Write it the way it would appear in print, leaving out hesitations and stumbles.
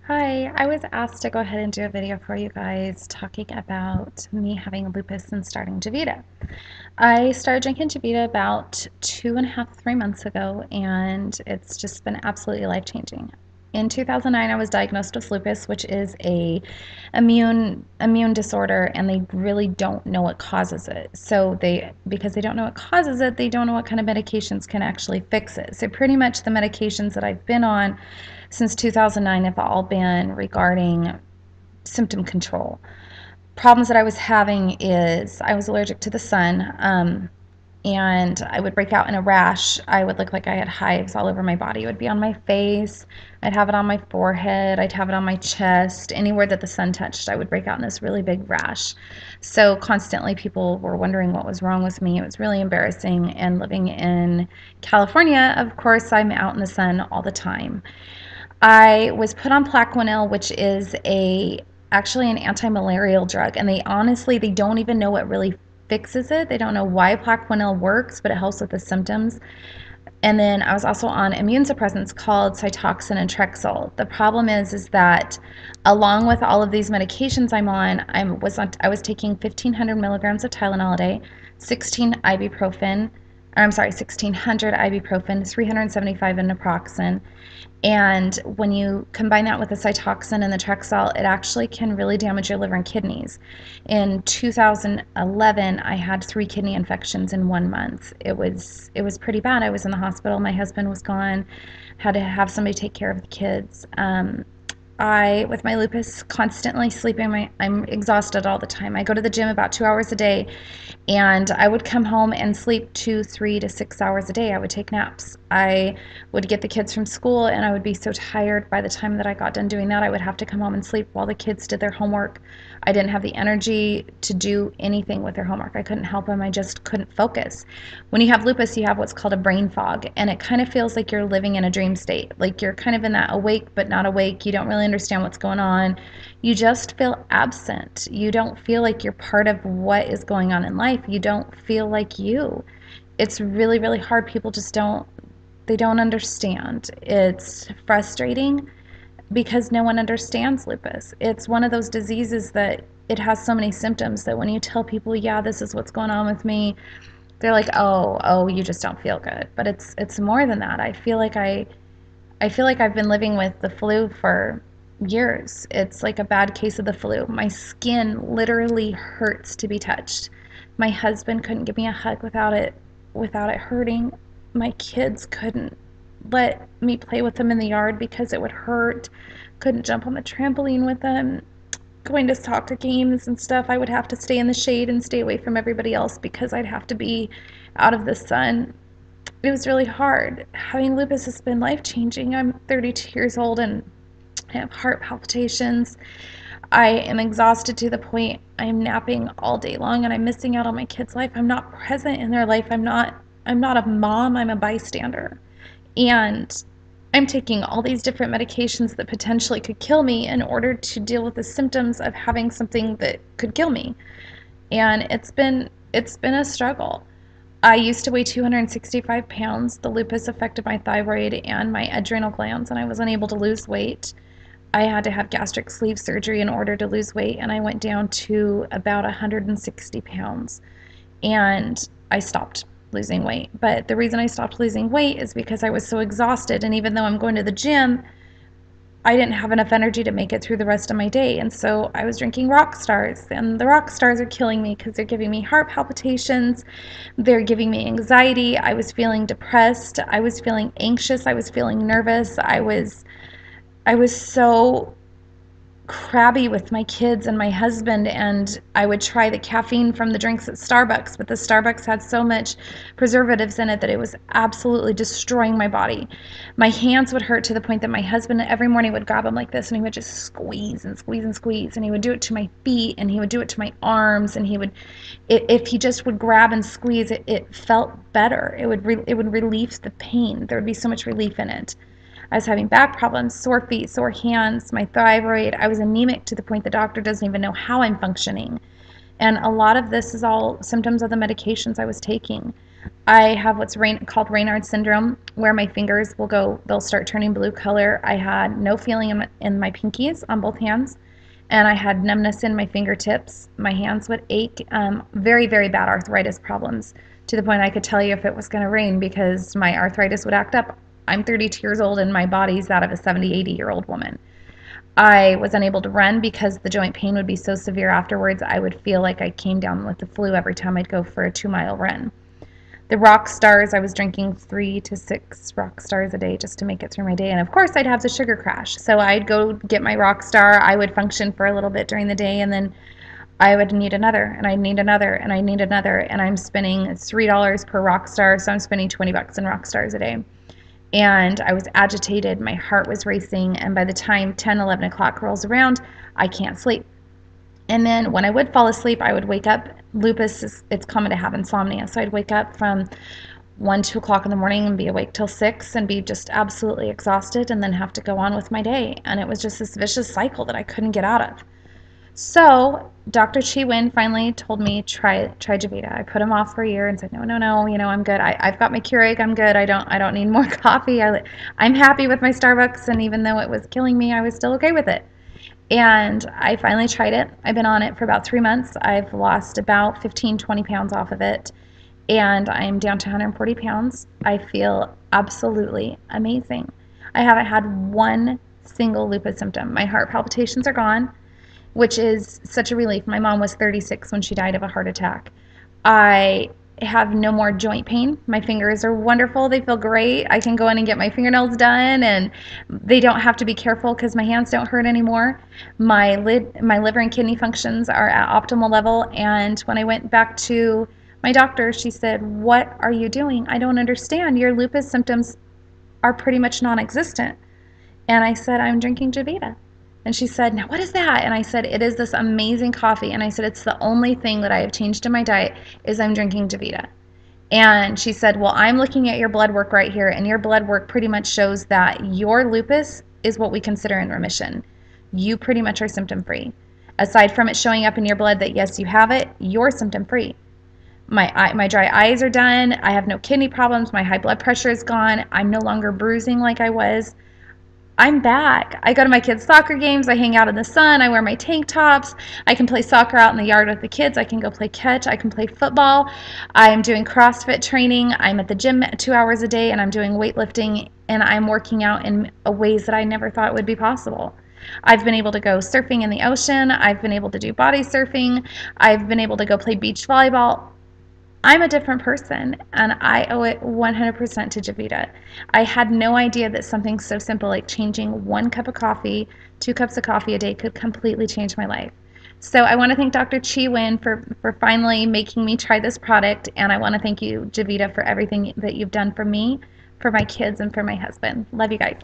Hi, I was asked to go ahead and do a video for you guys talking about me having lupus and starting Javita. I started drinking Javita about 2.5, 3 months ago, and it's just been absolutely life-changing. In 2009, I was diagnosed with lupus, which is a immune disorder, and they really don't know what causes it. So because they don't know what causes it, they don't know what kind of medications can actually fix it. So pretty much the medications that I've been on since 2009 have all been regarding symptom control. Problems that I was having is I was allergic to the sun, and I would break out in a rash. I would look like I had hives all over my body. It would be on my face. I'd have it on my forehead. I'd have it on my chest. Anywhere that the sun touched, I would break out in this really big rash. So constantly people were wondering what was wrong with me. It was really embarrassing. And living in California, of course, I'm out in the sun all the time. I was put on Plaquenil, which is a actually an anti-malarial drug, and they don't even know what really fixes it. They don't know why Plaquenil works, but it helps with the symptoms. And then I was also on immune suppressants called Cytoxan and Trexel. The problem is that along with all of these medications I'm on, I was taking 1,500 milligrams of Tylenol a day, 16 ibuprofen, or I'm sorry, 1,600 ibuprofen, 375 in naproxen. And when you combine that with the Cytoxan and the Trexel, it actually can really damage your liver and kidneys. In 2011, I had 3 kidney infections in 1 month. It was pretty bad. I was in the hospital. My husband was gone. Had to have somebody take care of the kids. With my lupus, constantly sleeping. I'm exhausted all the time. I go to the gym about 2 hours a day, and I would come home and sleep 2, 3 to 6 hours a day. I would take naps. I would get the kids from school, and I would be so tired by the time that I got done doing that. I would have to come home and sleep while the kids did their homework. I didn't have the energy to do anything with their homework. I couldn't help them. I just couldn't focus. When you have lupus, you have what's called a brain fog, and it kind of feels like you're living in a dream state. Like you're kind of in that awake but not awake. You don't really understand what's going on. You just feel absent. You don't feel like you're part of what is going on in life. You don't feel like you. It's really, really hard. People just they don't understand. It's frustrating because no one understands lupus. It's one of those diseases that it has so many symptoms that when you tell people, yeah, this is what's going on with me, they're like, oh, you just don't feel good. But it's more than that. I feel like I've been living with the flu for years. It's like a bad case of the flu. My skin literally hurts to be touched. My husband couldn't give me a hug without it hurting. My kids couldn't let me play with them in the yard because it would hurt. Couldn't jump on the trampoline with them. Going to soccer games and stuff, I would have to stay in the shade and stay away from everybody else because I'd have to be out of the sun. It was really hard. Having lupus has been life-changing. I'm 32 years old and I have heart palpitations. I am exhausted to the point I'm napping all day long and I'm missing out on my kids' life. I'm not present in their life. I'm not a mom, I'm a bystander. And I'm taking all these different medications that potentially could kill me in order to deal with the symptoms of having something that could kill me. And it's been a struggle. I used to weigh 265 pounds. The lupus affected my thyroid and my adrenal glands, and I was unable to lose weight. I had to have gastric sleeve surgery in order to lose weight, and I went down to about 160 pounds. And I stopped losing weight. But the reason I stopped losing weight is because I was so exhausted, and even though I'm going to the gym, I didn't have enough energy to make it through the rest of my day. And so I was drinking rock stars, and the rock stars are killing me because they're giving me heart palpitations. They're giving me anxiety. I was feeling depressed. I was feeling anxious. I was feeling nervous. I was so crabby with my kids and my husband, and I would try the caffeine from the drinks at Starbucks, but the Starbucks had so much preservatives in it that it was absolutely destroying my body. My hands would hurt to the point that my husband every morning would grab them like this and he would just squeeze and squeeze and squeeze, and he would do it to my feet and he would do it to my arms, and if he just would grab and squeeze, it felt better. It would relieve the pain. There would be so much relief in it. I was having back problems, sore feet, sore hands, my thyroid. I was anemic to the point the doctor doesn't even know how I'm functioning. And a lot of this is all symptoms of the medications I was taking. I have what's called Raynaud's syndrome, where my fingers they'll start turning blue color. I had no feeling in my pinkies on both hands, and I had numbness in my fingertips. My hands would ache. Very, very bad arthritis problems, to the point I could tell you if it was going to rain because my arthritis would act up. I'm 32 years old, and my body's that of a 70, 80-year-old woman. I was unable to run because the joint pain would be so severe afterwards. I would feel like I came down with the flu every time I'd go for a 2-mile run. The rock stars, I was drinking 3 to 6 rock stars a day just to make it through my day. And of course, I'd have the sugar crash. So I'd go get my rock star. I would function for a little bit during the day, and then I would need another, and I'd need another, and I'd need another. And I'm spending $3 per rock star, so I'm spending 20 bucks in rock stars a day. And I was agitated. My heart was racing. And by the time 10, 11 o'clock rolls around, I can't sleep. And then when I would fall asleep, I would wake up. Lupus, it's common to have insomnia. So I'd wake up from 1, 2 o'clock in the morning and be awake till 6 and be just absolutely exhausted and then have to go on with my day. And it was just this vicious cycle that I couldn't get out of. So Dr. Chi Wen finally told me, try Javita. I put him off for a year and said, no, I'm good. I've got my Keurig. I'm good. I don't need more coffee. I'm happy with my Starbucks. And even though it was killing me, I was still okay with it. And I finally tried it. I've been on it for about 3 months. I've lost about 15, 20 pounds off of it. And I'm down to 140 pounds. I feel absolutely amazing. I haven't had one single lupus symptom. My heart palpitations are gone, which is such a relief. My mom was 36 when she died of a heart attack. I have no more joint pain. My fingers are wonderful. They feel great. I can go in and get my fingernails done, and they don't have to be careful because my hands don't hurt anymore. My liver and kidney functions are at optimal level, and when I went back to my doctor, she said, "What are you doing? I don't understand. Your lupus symptoms are pretty much non-existent." And I said, "I'm drinking Javita." And she said, "Now what is that?" And I said, "It is this amazing coffee." And I said, "It's the only thing that I have changed in my diet is I'm drinking Javita." And she said, "Well, I'm looking at your blood work right here, and your blood work pretty much shows that your lupus is what we consider in remission. You pretty much are symptom free. Aside from it showing up in your blood that yes, you have it, you're symptom free. My dry eyes are done. I have no kidney problems. My high blood pressure is gone. I'm no longer bruising like I was. I'm back. I go to my kids' soccer games. I hang out in the sun. I wear my tank tops. I can play soccer out in the yard with the kids. I can go play catch. I can play football. I'm doing CrossFit training. I'm at the gym 2 hours a day, and I'm doing weightlifting, and I'm working out in ways that I never thought would be possible. I've been able to go surfing in the ocean. I've been able to do body surfing. I've been able to go play beach volleyball. I'm a different person, and I owe it 100% to Javita. I had no idea that something so simple like changing 1 cup of coffee, 2 cups of coffee a day could completely change my life. So I want to thank Dr. Chi Wen for finally making me try this product, and I want to thank you, Javita, for everything that you've done for me, for my kids, and for my husband. Love you guys.